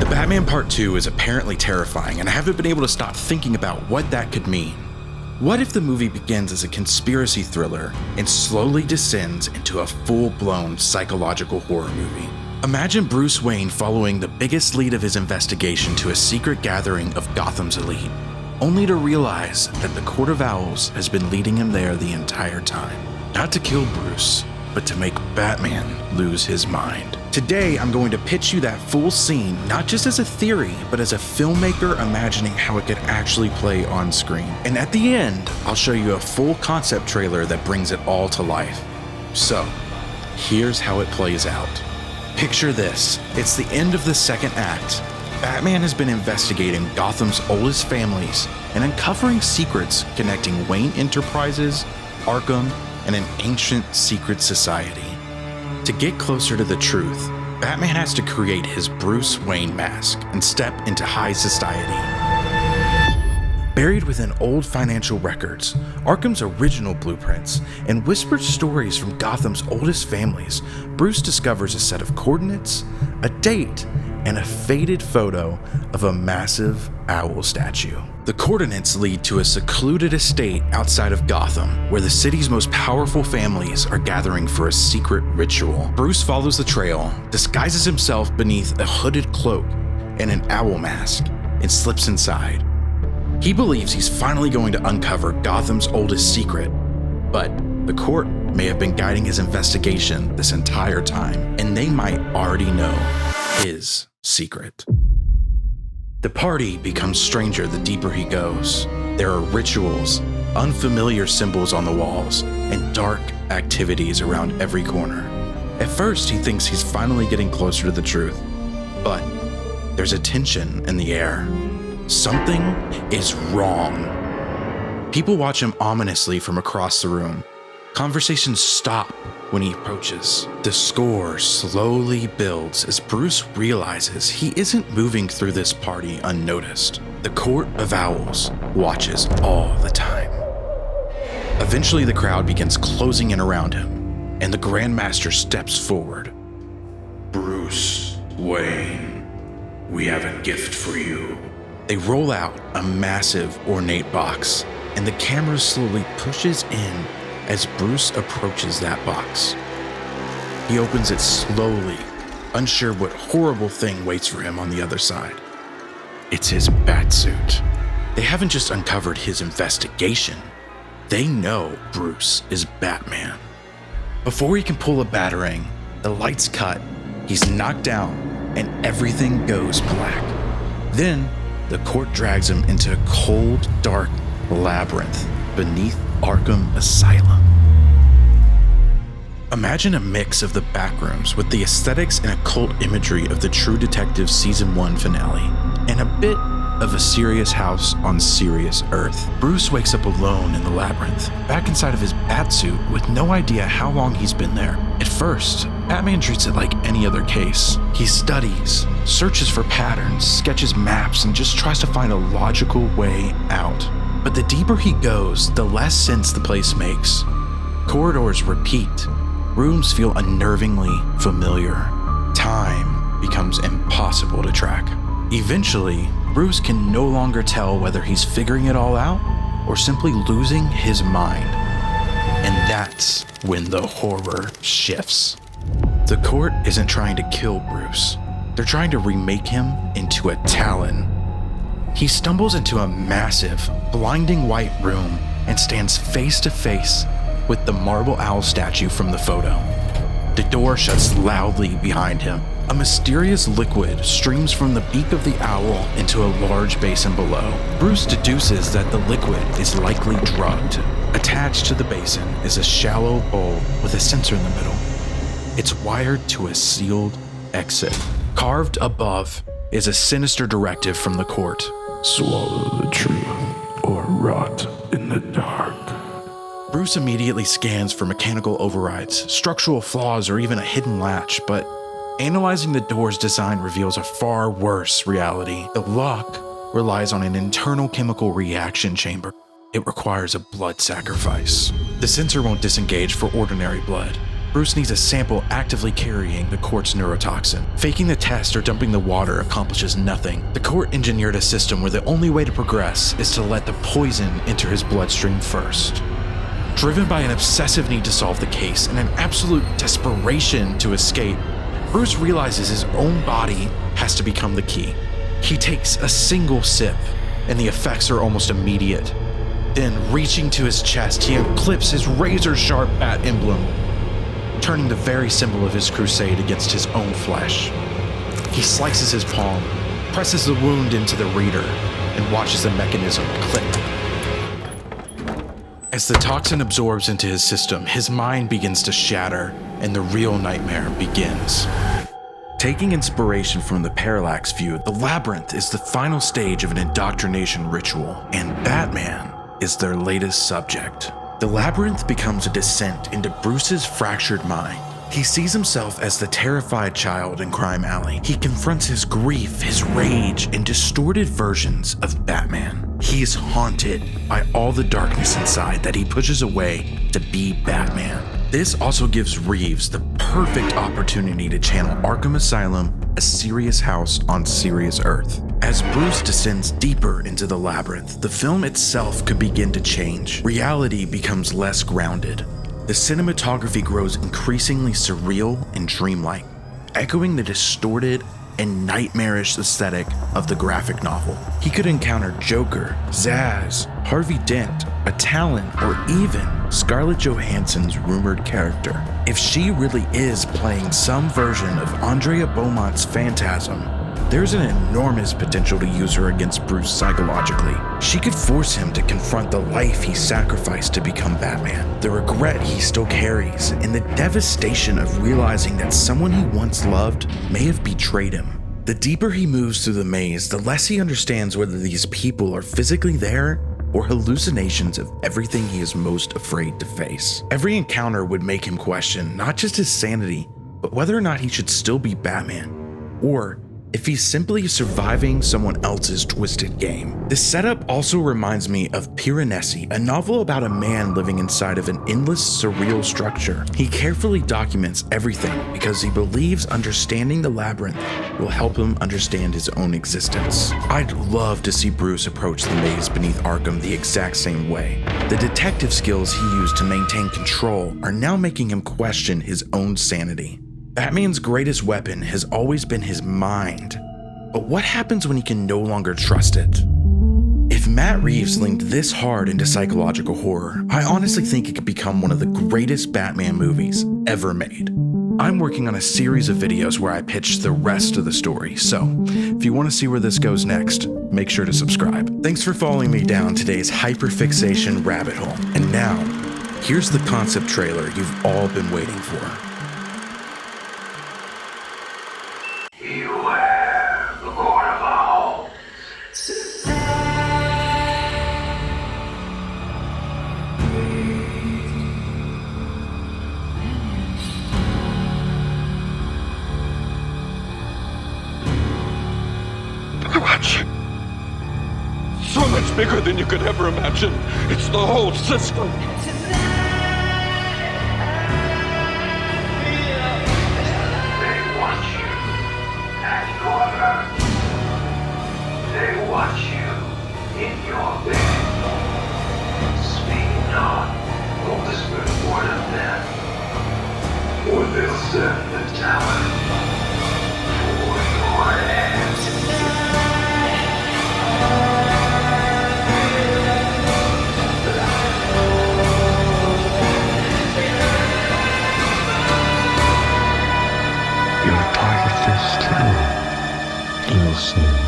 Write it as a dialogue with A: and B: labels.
A: The Batman Part 2 is apparently terrifying, and I haven't been able to stop thinking about what that could mean. What if the movie begins as a conspiracy thriller and slowly descends into a full-blown psychological horror movie? Imagine Bruce Wayne following the biggest lead of his investigation to a secret gathering of Gotham's elite, only to realize that the Court of Owls has been leading him there the entire time. Not to kill Bruce, but to make Batman lose his mind. Today, I'm going to pitch you that full scene, not just as a theory, but as a filmmaker imagining how it could actually play on screen. And at the end, I'll show you a full concept trailer that brings it all to life. So, here's how it plays out. Picture this. It's the end of the second act. Batman has been investigating Gotham's oldest families and uncovering secrets connecting Wayne Enterprises, Arkham, and an ancient secret society. To get closer to the truth, Batman has to create his Bruce Wayne mask and step into high society. Buried within old financial records, Arkham's original blueprints, and whispered stories from Gotham's oldest families, Bruce discovers a set of coordinates, a date, and a faded photo of a massive owl statue. The coordinates lead to a secluded estate outside of Gotham, where the city's most powerful families are gathering for a secret ritual. Bruce follows the trail, disguises himself beneath a hooded cloak and an owl mask, and slips inside. He believes he's finally going to uncover Gotham's oldest secret, but the court may have been guiding his investigation this entire time, and they might already know his secret. The party becomes stranger the deeper he goes. There are rituals, unfamiliar symbols on the walls, and dark activities around every corner. At first, he thinks he's finally getting closer to the truth, but there's a tension in the air. Something is wrong. People watch him ominously from across the room. Conversations stop when he approaches. The score slowly builds as Bruce realizes he isn't moving through this party unnoticed. The Court of Owls watches all the time. Eventually, the crowd begins closing in around him, and the Grand Master steps forward. "Bruce Wayne, we have a gift for you." They roll out a massive, ornate box, and the camera slowly pushes in as Bruce approaches that box. He opens it slowly, unsure what horrible thing waits for him on the other side. It's his batsuit. They haven't just uncovered his investigation. They know Bruce is Batman. Before he can pull a batarang, the lights cut, he's knocked down, and everything goes black. Then, the court drags him into a cold, dark labyrinth beneath Arkham Asylum. Imagine a mix of the Backrooms with the aesthetics and occult imagery of the True Detective Season 1 finale, and a bit of a serious house on serious Earth. Bruce wakes up alone in the labyrinth, back inside of his batsuit with no idea how long he's been there. At first, Batman treats it like any other case. He studies, searches for patterns, sketches maps, and just tries to find a logical way out. But the deeper he goes, the less sense the place makes. Corridors repeat. Rooms feel unnervingly familiar. Time becomes impossible to track. Eventually, Bruce can no longer tell whether he's figuring it all out or simply losing his mind. And that's when the horror shifts. The court isn't trying to kill Bruce. They're trying to remake him into a Talon. He stumbles into a massive, blinding white room and stands face to face with the marble owl statue from the photo. The door shuts loudly behind him. A mysterious liquid streams from the beak of the owl into a large basin below. Bruce deduces that the liquid is likely drugged. Attached to the basin is a shallow bowl with a sensor in the middle. It's wired to a sealed exit. Carved above is a sinister directive from the court. "Swallow the truth or rot in the dark." Bruce immediately scans for mechanical overrides, structural flaws, or even a hidden latch, but analyzing the door's design reveals a far worse reality. The lock relies on an internal chemical reaction chamber. It requires a blood sacrifice. The sensor won't disengage for ordinary blood. Bruce needs a sample actively carrying the Court's neurotoxin. Faking the test or dumping the water accomplishes nothing. The Court engineered a system where the only way to progress is to let the poison enter his bloodstream first. Driven by an obsessive need to solve the case and an absolute desperation to escape, Bruce realizes his own body has to become the key. He takes a single sip, and the effects are almost immediate. Then, reaching to his chest, he unclips his razor-sharp bat emblem, turning the very symbol of his crusade against his own flesh. He slices his palm, presses the wound into the reader, and watches the mechanism click. As the toxin absorbs into his system, his mind begins to shatter, and the real nightmare begins. Taking inspiration from the parallax view, the labyrinth is the final stage of an indoctrination ritual, and Batman is their latest subject. The labyrinth becomes a descent into Bruce's fractured mind. He sees himself as the terrified child in Crime Alley. He confronts his grief, his rage, and distorted versions of Batman. He is haunted by all the darkness inside that he pushes away to be Batman. This also gives Reeves the perfect opportunity to channel Arkham Asylum, a serious house on serious earth. As Bruce descends deeper into the labyrinth, the film itself could begin to change. Reality becomes less grounded. The cinematography grows increasingly surreal and dreamlike, echoing the distorted and nightmarish aesthetic of the graphic novel. He could encounter Joker, Zsasz, Harvey Dent, a Talon, or even Scarlett Johansson's rumored character. If she really is playing some version of Andrea Beaumont's Phantasm, there's an enormous potential to use her against Bruce psychologically. She could force him to confront the life he sacrificed to become Batman, the regret he still carries, and the devastation of realizing that someone he once loved may have betrayed him. The deeper he moves through the maze, the less he understands whether these people are physically there or hallucinations of everything he is most afraid to face. Every encounter would make him question not just his sanity, but whether or not he should still be Batman, or if he's simply surviving someone else's twisted game. This setup also reminds me of Piranesi, a novel about a man living inside of an endless, surreal structure. He carefully documents everything because he believes understanding the labyrinth will help him understand his own existence. I'd love to see Bruce approach the maze beneath Arkham the exact same way. The detective skills he used to maintain control are now making him question his own sanity. Batman's greatest weapon has always been his mind, but what happens when he can no longer trust it? If Matt Reeves leaned this hard into psychological horror, I honestly think it could become one of the greatest Batman movies ever made. I'm working on a series of videos where I pitch the rest of the story, so if you want to see where this goes next, make sure to subscribe. Thanks for following me down today's hyperfixation rabbit hole, and now, here's the concept trailer you've all been waiting for.
B: Beware the Court of Owls.
C: Watch. So much bigger than you could ever imagine. It's the whole system.
B: They watch you in your bed. Speak not or whisper the word of them, or they'll send the talent for your head.
D: You're part of this too. You'll see.